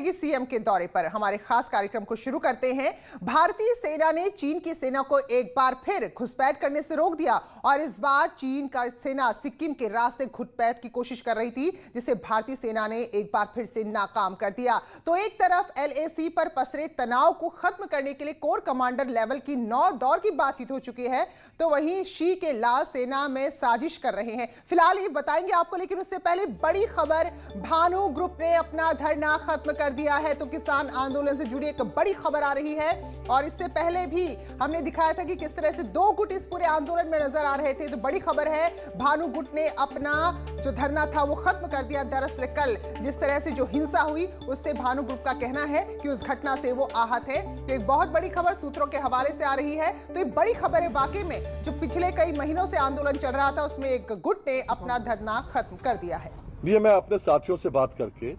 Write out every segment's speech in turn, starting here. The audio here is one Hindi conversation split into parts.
सीएम के दौरे पर हमारे खास कार्यक्रम को शुरू करते हैं। भारतीय सेना ने चीन की सेना को एक बार फिर घुसपैठ करने से रोक दिया और इस बार चीन का सेना सिक्किम के रास्ते घुसपैठ की कोशिश कर रही थी, जिसे भारतीय सेना ने एक बार फिर से नाकाम कर दिया। तो एक तरफ एलएसी पर पसरे तनाव को खत्म करने के लिए कोर कमांडर लेवल की 9 दौर की बातचीत हो चुकी है, तो वहीं शी के लाल सेना में साजिश कर रहे हैं। फिलहाल ये बताएंगे आपको, लेकिन उससे पहले बड़ी खबर, भानु ग्रुप ने अपना धरना खत्म कर दिया है। तो किसान आंदोलन से जुड़ी एक बड़ी खबर आ रही है और इससे पहले भी हमने दिखाया था कि किस तरह से 2 गुट इस पूरे आंदोलन में नजर आ रहे थे। तो बड़ी खबर है, भानु गुट ने अपना जो धरना था वो खत्म कर दिया। दरअसल कल जिस तरह से जो हिंसा हुई उससे भानु ग्रुप का कहना है कि उस घटना से वो आहत है। तो एक बहुत बड़ी खबर सूत्रों के हवाले से आ रही है। तो ये बड़ी खबर है वाकई में, जो पिछले कई महीनों से आंदोलन चल रहा था उसमें एक गुट ने अपना धरना खत्म कर दिया है। ये मैं अपने साथियों से बात करके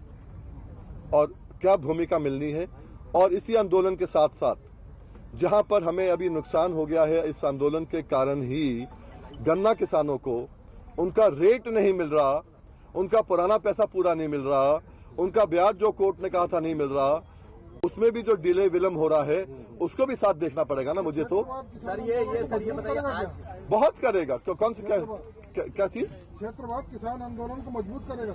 और क्या भूमिका मिलनी है, और इसी आंदोलन के साथ साथ जहां पर हमें अभी नुकसान हो गया है, इस आंदोलन के कारण ही गन्ना किसानों को उनका रेट नहीं मिल रहा, उनका पुराना पैसा पूरा नहीं मिल रहा, उनका ब्याज जो कोर्ट ने कहा था नहीं मिल रहा, उसमें भी जो डिले विलम्ब हो रहा है उसको भी साथ देखना पड़ेगा ना मुझे। तो सर ये बताइए, आज बहुत करेगा तो कौन सी क्या चीज क्षेत्रवाद किसान आंदोलन को मजबूत करेगा।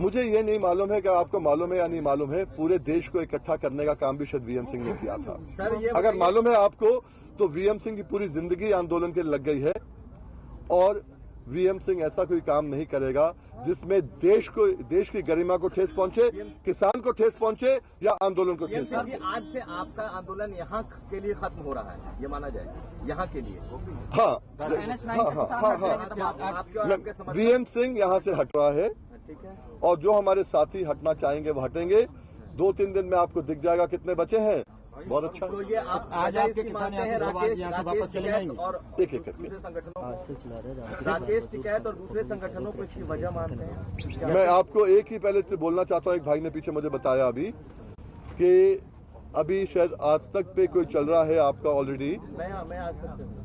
मुझे ये नहीं मालूम है कि आपको मालूम है या नहीं मालूम है, पूरे देश को इकट्ठा करने का काम भी शायद वीएम सिंह ने किया था। अगर मालूम है आपको तो वीएम सिंह की पूरी जिंदगी आंदोलन के लग गई है, और वीएम सिंह ऐसा कोई काम नहीं करेगा जिसमें देश की गरिमा को ठेस पहुंचे, किसान को ठेस पहुंचे या आंदोलन को ठेस पहुंचे। आज से आपका आंदोलन यहाँ के लिए खत्म हो रहा है, ये माना जाए, यहाँ के लिए। हाँ, वीएम सिंह यहाँ से हट रहा है, और जो हमारे साथी हटना चाहेंगे वो हटेंगे। 2-3 दिन में आपको दिख जाएगा कितने बचे हैं। बहुत अच्छा। तो ये आज आपके किसान यहाँ से वापस चले जाएंगे और एक करके राकेश टिकैत और दूसरे संगठनों को इसकी वजह मानते हैं। मैं आपको एक ही पहले से बोलना चाहता हूँ, एक भाई ने पीछे मुझे बताया अभी कि अभी शायद आज तक पे कोई चल रहा है आपका, ऑलरेडी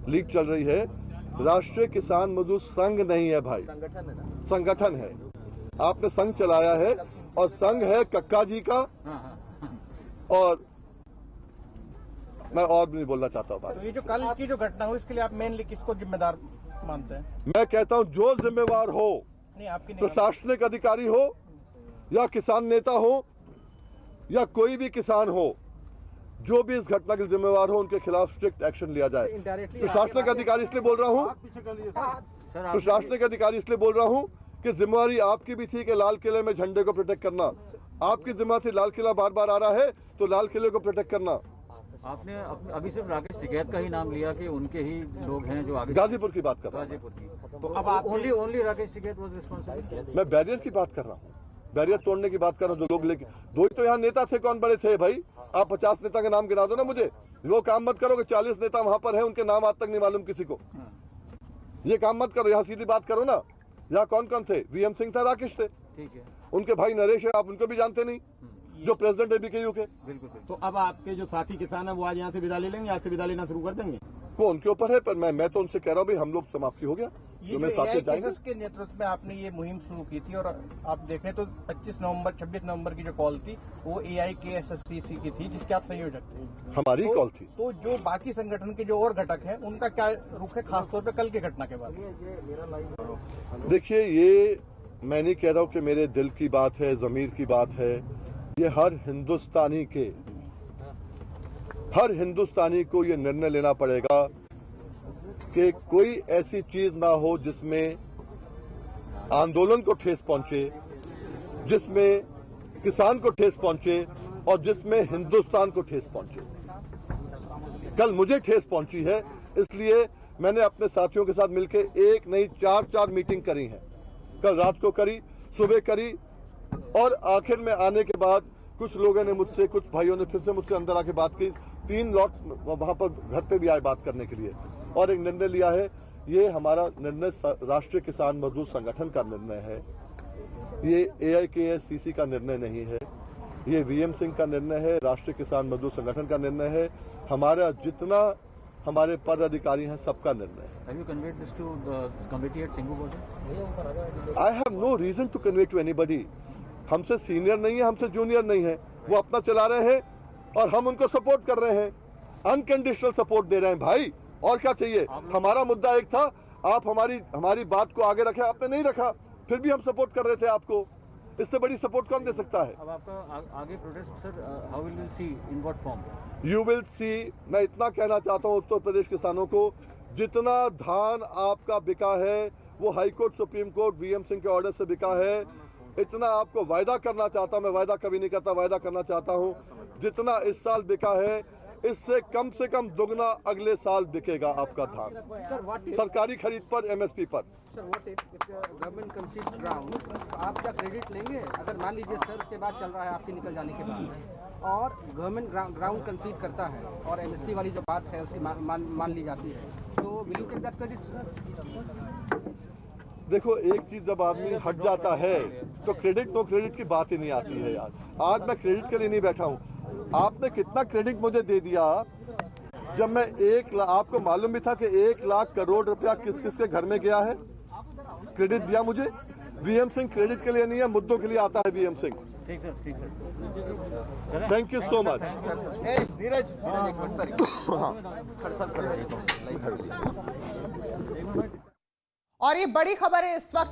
लीक चल रही है। राष्ट्रीय किसान मजदूर संघ नहीं है भाई, संगठन है। आपने संघ चलाया है, और संघ है कक्का जी का, और मैं और भी नहीं बोलना चाहता हूँ। तो ये जो कल की जो घटना हुई इसके लिए आप मेनली किसको जिम्मेदार मानते हैं? मैं कहता हूँ जो जिम्मेवार हो, प्रशासनिक अधिकारी हो या किसान नेता हो या कोई भी किसान हो, जो भी इस घटना के जिम्मेवार हो उनके खिलाफ स्ट्रिक्ट एक्शन लिया जाए। प्रशासनिक अधिकारी इसलिए बोल रहा हूँ, प्रशासनिक अधिकारी इसलिए बोल रहा हूँ कि जिम्मेवारी आपकी भी थी कि लाल किले में झंडे को प्रोटेक्ट करना। आपकी जिम्मेदारी थी, लाल किला बार बार आ रहा है तो लाल किले को प्रोटेक्ट करना। आपने अभी सिर्फ राकेश टिकैत का ही नाम लिया कि उनके ही लोग हैं जो आगे। गाजीपुर की बात कर रहा हूँ, गाजीपुर की। तो अब आप only Rakesh Tikait was responsible. मैं बैरियर की बात कर रहा हूँ, बैरियर तोड़ने की बात कर रहा हूँ। जो लोग लेके 2 ही तो यहाँ नेता थे, कौन बड़े थे भाई? आप 50 नेता के नाम गिना दो ना मुझे। वो काम मत करो कि 40 नेता वहां पर है, उनके नाम आज तक नहीं मालूम किसी को। ये काम मत करो, यहाँ सीधी बात करो ना। यहाँ कौन कौन थे? वीएम सिंह था, राकेश थे, ठीक है। उनके भाई नरेश है, आप उनको भी जानते नहीं, जो प्रेसिडेंट है बीकेयू के। बिल्कुल। तो अब आपके जो साथी किसान है वो आज यहाँ से विदा ले लेंगे, आज से विदा लेना शुरू कर देंगे? वो उनके ऊपर है, पर मैं तो उनसे कह रहा हूँ भाई हम लोग समाप्ति हो गया, जो मैं साथ जाएंगे। के नेतृत्व में आपने ये मुहिम शुरू की थी, और आप देखें तो 26 नवंबर की जो कॉल थी वो AIKSSCC की थी, जिसके आप संयोजक थे। हमारी कॉल थी। तो जो बाकी संगठन के जो और घटक हैं उनका क्या रुख है, खासतौर पे कल की घटना के बाद? देखिए, ये मैं नहीं कह रहा हूँ कि मेरे दिल की बात है, जमीर की बात है। ये हर हिंदुस्तानी को ये निर्णय लेना पड़ेगा कि कोई ऐसी चीज ना हो जिसमें आंदोलन को ठेस पहुंचे, जिसमें किसान को ठेस पहुंचे, और जिसमें हिंदुस्तान को ठेस पहुंचे। कल मुझे ठेस पहुंची है, इसलिए मैंने अपने साथियों के साथ मिलकर 1 नहीं 4 मीटिंग करी है। कल रात को करी, सुबह करी, और आखिर में आने के बाद कुछ लोगों ने मुझसे, कुछ भाइयों ने फिर से मुझसे अंदर आके बात की। 3 लॉट वहां पर घर पे भी आए बात करने के लिए, और एक निर्णय लिया है। ये हमारा निर्णय राष्ट्रीय किसान मजदूर संगठन का निर्णय है, ये AIKSCC का निर्णय नहीं है, ये वीएम सिंह का निर्णय है, राष्ट्रीय किसान मजदूर संगठन का निर्णय है। हमारा जितना हमारे पद अधिकारी हैं सबका निर्णय है। Have you conveyed this to the committee at Singhu Border? I have no reason to convey to anybody. हमसे सीनियर नहीं है, हमसे जूनियर नहीं है, वो अपना चला रहे हैं और हम उनको सपोर्ट कर रहे हैं, अनकंडीशनल सपोर्ट दे रहे हैं भाई। और क्या चाहिए? हमारा मुद्दा एक था, आप हमारी बात को आगे रखे, आपने नहीं रखा, फिर भी हम सपोर्ट कर रहे थे आपको। इससे बड़ी सपोर्ट कौन दे सकता है? अब आपका आगे protest sir, how will you see, in what form? You will see. मैं इतना कहना चाहता हूं उत्तर प्रदेश किसानों को, जितना धान आपका बिका है वो high court, supreme court, VM Singh के ऑर्डर से बिका है, इतना आपको वायदा करना चाहता हूं। मैं वायदा कभी नहीं करता, वायदा करना चाहता हूं जितना इस साल बिका है इससे कम से कम दुगना अगले साल बिकेगा आपका धान, सरकारी खरीद पर, एमएसपी पर। Sir, what if government कंसीड ground, आप क्या क्रेडिट लेंगे? अगर मान लीजिए सर उसके बाद चल रहा है आपके निकल जाने के बाद और गवर्नमेंट ग्राउंड कंसीड करता है और एमएसपी वाली जो बात है उसकी मान ली जाती है, तो will you take that credit sir? देखो, एक चीज जब आदमी हट जाता है तो क्रेडिट नो क्रेडिट की बात ही नहीं आती है यार। आज मैं क्रेडिट के लिए नहीं बैठा हूँ। आपने कितना क्रेडिट मुझे दे दिया जब मैं आपको मालूम भी था कि 1 लाख करोड़ रुपया किस किस के घर में गया है? क्रेडिट दिया मुझे। वीएम सिंह क्रेडिट के लिए नहीं है, मुद्दों के लिए आता है वीएम सिंह। ठीक सर, ठीक sir, thank you so much. Neeraj एक मिनट सर। और ये बड़ी खबर है इस वक्त